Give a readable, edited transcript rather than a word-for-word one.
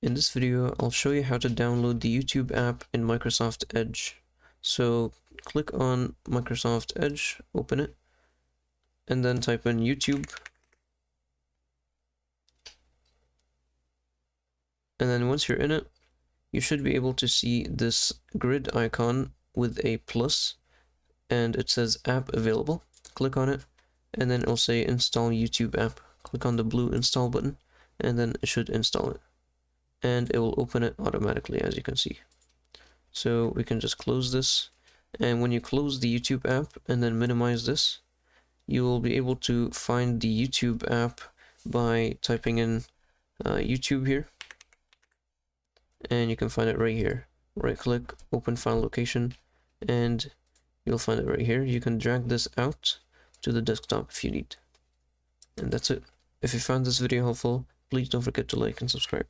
In this video, I'll show you how to download the YouTube app in Microsoft Edge. So click on Microsoft Edge, open it, and then type in YouTube. And then once you're in it, you should be able to see this grid icon with a plus, and it says app available. Click on it, and then it'll say install YouTube app. Click on the blue install button, and then it should install it. And it will open it automatically, as you can see. So we can just close this, and when you close the YouTube app and then minimize this, you will be able to find the YouTube app by typing in YouTube here, and you can find it right here. Right click, open file location, and you'll find it right here. You can drag this out to the desktop if you need. And that's it. If you found this video helpful, please don't forget to like and subscribe.